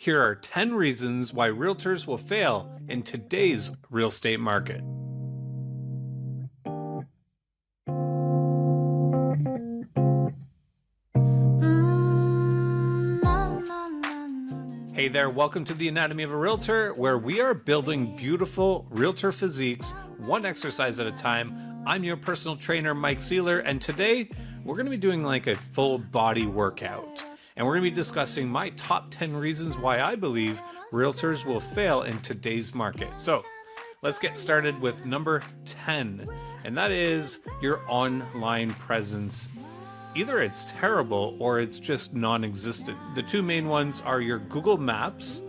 Here are 10 reasons why realtors will fail in today's real estate market. Hey there, welcome to the Anatomy of a Realtor, where we are building beautiful realtor physiques, one exercise at a time. I'm your personal trainer, Mike Seeler, and today we're going to be doing like a full body workout. And we're going to be discussing my top 10 reasons why I believe realtors will fail in today's market. So let's get started with number 10, and that is your online presence. Either it's terrible or it's just non-existent. The two main ones are your Google Maps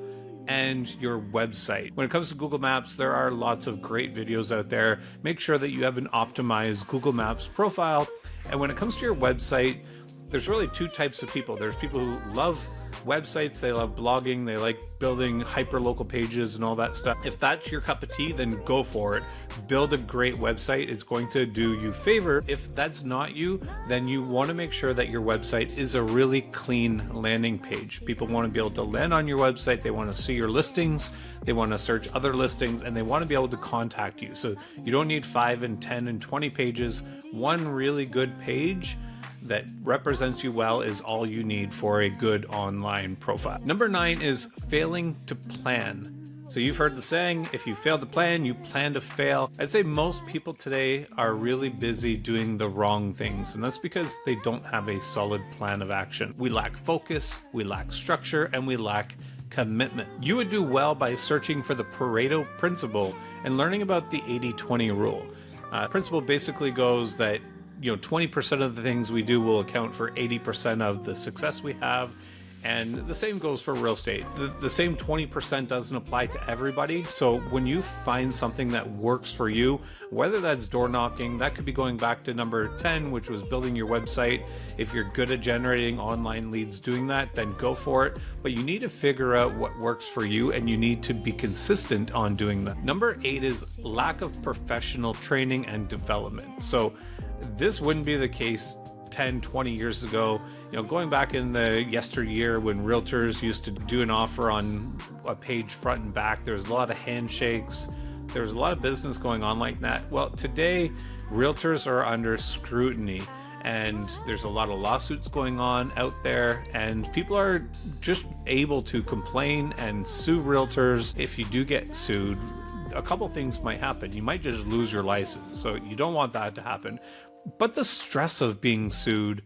and your website. When it comes to Google Maps, there are lots of great videos out there. Make sure that you have an optimized Google Maps profile. And when it comes to your website, there's really two types of people. There's people who love websites, they love blogging, they like building hyper-local pages and all that stuff. If that's your cup of tea, then go for it. Build a great website. It's going to do you a favor. If that's not you, then you want to make sure that your website is a really clean landing page. People want to be able to land on your website. They want to see your listings. They want to search other listings, and they want to be able to contact you. So you don't need 5 and 10 and 20 pages. One really good page that represents you well is all you need for a good online profile. Number 9 is failing to plan. So you've heard the saying, if you fail to plan, you plan to fail. I'd say most people today are really busy doing the wrong things, and that's because they don't have a solid plan of action. We lack focus, we lack structure, and we lack commitment. You would do well by searching for the Pareto principle and learning about the 80-20 rule. Principle basically goes that 20% of the things we do will account for 80% of the success we have. And the same goes for real estate. The same 20% doesn't apply to everybody. So when you find something that works for you, whether that's door knocking, that could be going back to number 10, which was building your website. If you're good at generating online leads doing that, then go for it. But you need to figure out what works for you, and you need to be consistent on doing that. Number 8 is lack of professional training and development. So this wouldn't be the case 10, 20 years ago. Going back in the yesteryear when realtors used to do an offer on a page front and back, there was a lot of handshakes. There was a lot of business going on like that. Well, today, realtors are under scrutiny, and there's a lot of lawsuits going on out there, and people are just able to complain and sue realtors. If you do get sued, a couple things might happen. You might just lose your license, so you don't want that to happen. But the stress of being sued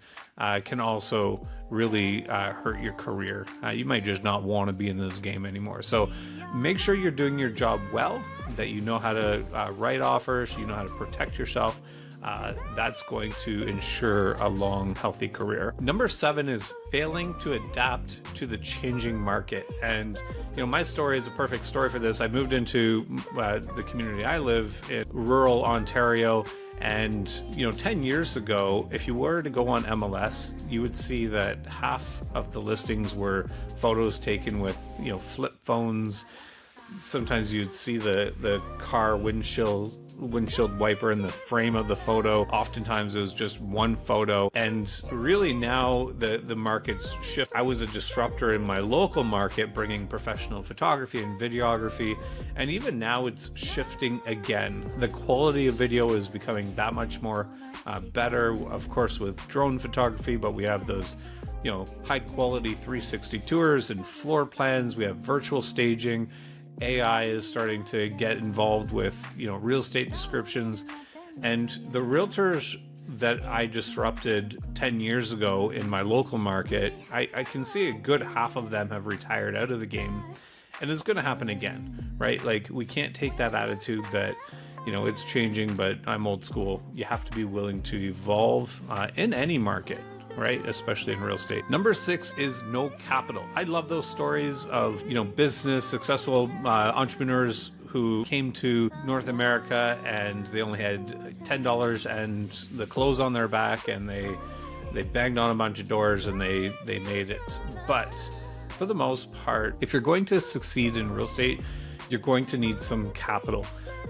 can also really hurt your career. You might just not want to be in this game anymore. So make sure you're doing your job well, that you know how to write offers, you know how to protect yourself. That's going to ensure a long, healthy career. Number 7 is failing to adapt to the changing market. And my story is a perfect story for this. I moved into the community I live in, rural Ontario. And 10 years ago, if you were to go on MLS, you would see that half of the listings were photos taken with flip phones. Sometimes you'd see the car windshield wiper in the frame of the photo. Oftentimes it was just one photo. And really now the market's shift. I was a disruptor in my local market, bringing professional photography and videography. And even now it's shifting again. The quality of video is becoming that much more better, of course, with drone photography, but we have those high quality 360 tours and floor plans. We have virtual staging. AI is starting to get involved with real estate descriptions, and the realtors that I disrupted 10 years ago in my local market, I can see a good half of them have retired out of the game, and it's going to happen again, right? Like, we can't take that attitude that it's changing, but I'm old school. You have to be willing to evolve in any market, right? Especially in real estate. Number 6 is no capital. I love those stories of, business, successful entrepreneurs who came to North America and they only had $10 and the clothes on their back, and they banged on a bunch of doors and they made it. But for the most part, if you're going to succeed in real estate, you're going to need some capital.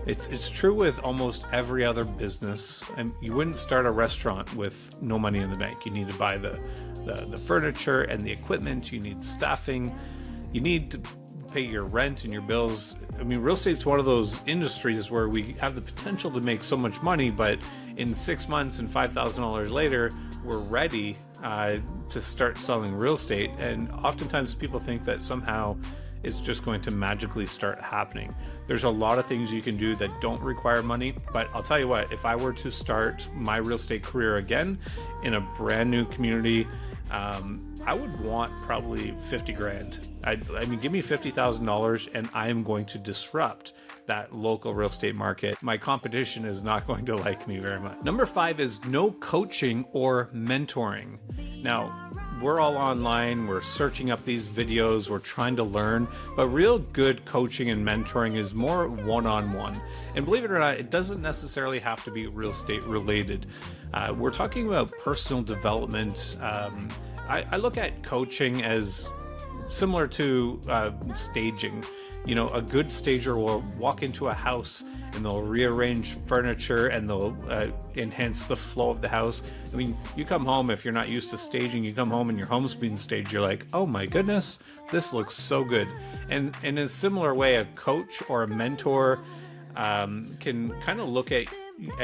It's true with almost every other business, and you wouldn't start a restaurant with no money in the bank. You need to buy the furniture and the equipment. You need staffing. You need to pay your rent and your bills. I mean, real estate's one of those industries where we have the potential to make so much money, but in 6 months and $5,000 later, we're ready to start selling real estate. And oftentimes people think that somehow it's just going to magically start happening. There's a lot of things you can do that don't require money, but I'll tell you what, if I were to start my real estate career again in a brand new community, I would want probably 50 grand. I mean, give me $50,000 and I am going to disrupt that local real estate market. My competition is not going to like me very much. Number 5 is no coaching or mentoring. Now, we're all online, we're searching up these videos, we're trying to learn, but real good coaching and mentoring is more one-on-one. And believe it or not, it doesn't necessarily have to be real estate related. We're talking about personal development. I look at coaching as similar to staging. You know, a good stager will walk into a house and they'll rearrange furniture and they'll enhance the flow of the house. I mean, you come home, if you're not used to staging, you come home and your home's being staged, you're like, oh my goodness, this looks so good. And in a similar way, a coach or a mentor can kind of look at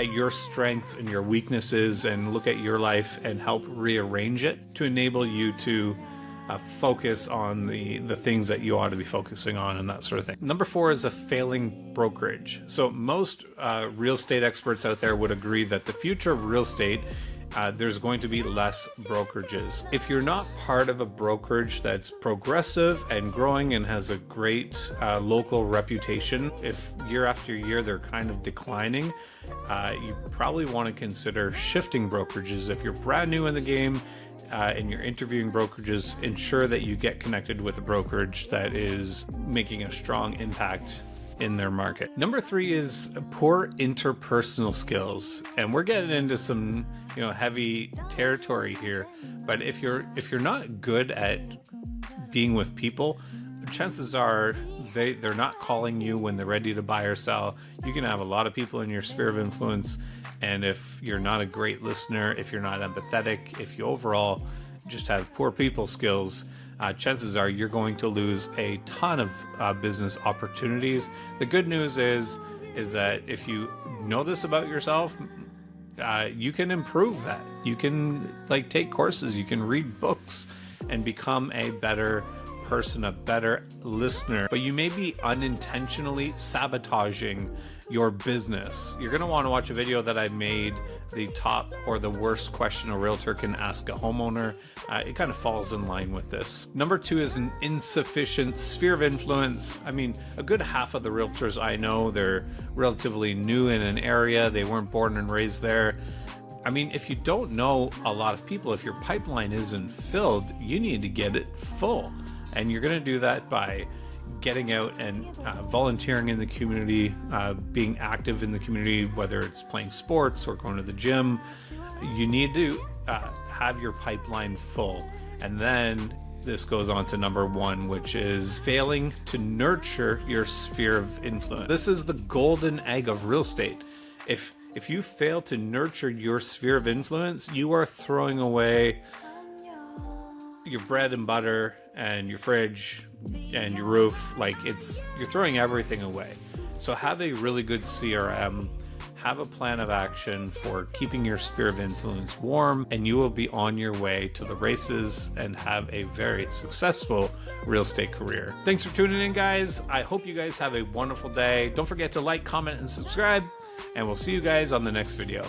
your strengths and your weaknesses and look at your life and help rearrange it to enable you to focus on the things that you ought to be focusing on and that sort of thing. Number 4 is a failing brokerage. So most real estate experts out there would agree that the future of real estate, there's going to be less brokerages. If you're not part of a brokerage that's progressive and growing and has a great local reputation, if year after year they're kind of declining, you probably want to consider shifting brokerages. If you're brand new in the game, and you're interviewing brokerages, ensure that you get connected with a brokerage that is making a strong impact in their market. Number 3 is poor interpersonal skills. And we're getting into some, heavy territory here. But if you're not good at being with people, chances are they're not calling you when they're ready to buy or sell. You can have a lot of people in your sphere of influence, and if you're not a great listener, if you're not empathetic, if you overall just have poor people skills, chances are you're going to lose a ton of business opportunities. The good news is that if you know this about yourself, you can improve that. You can take courses, you can read books and become a better person, a better listener, but you may be unintentionally sabotaging your business. You're going to want to watch a video that I made, the top or the worst question a realtor can ask a homeowner. It kind of falls in line with this. Number 2 is an insufficient sphere of influence. I mean, a good half of the realtors I know, they're relatively new in an area. They weren't born and raised there. I mean, if you don't know a lot of people, if your pipeline isn't filled, you need to get it full. And you're going to do that by getting out and volunteering in the community, being active in the community, whether it's playing sports or going to the gym. You need to have your pipeline full. And then this goes on to number 1, which is failing to nurture your sphere of influence. This is the golden egg of real estate. If you fail to nurture your sphere of influence, you are throwing away your bread and butter and your fridge and your roof. You're throwing everything away. So have a really good CRM, have a plan of action for keeping your sphere of influence warm, and you will be on your way to the races and have a very successful real estate career. Thanks for tuning in, guys. I hope you guys have a wonderful day. Don't forget to like, comment, and subscribe, and we'll see you guys on the next video.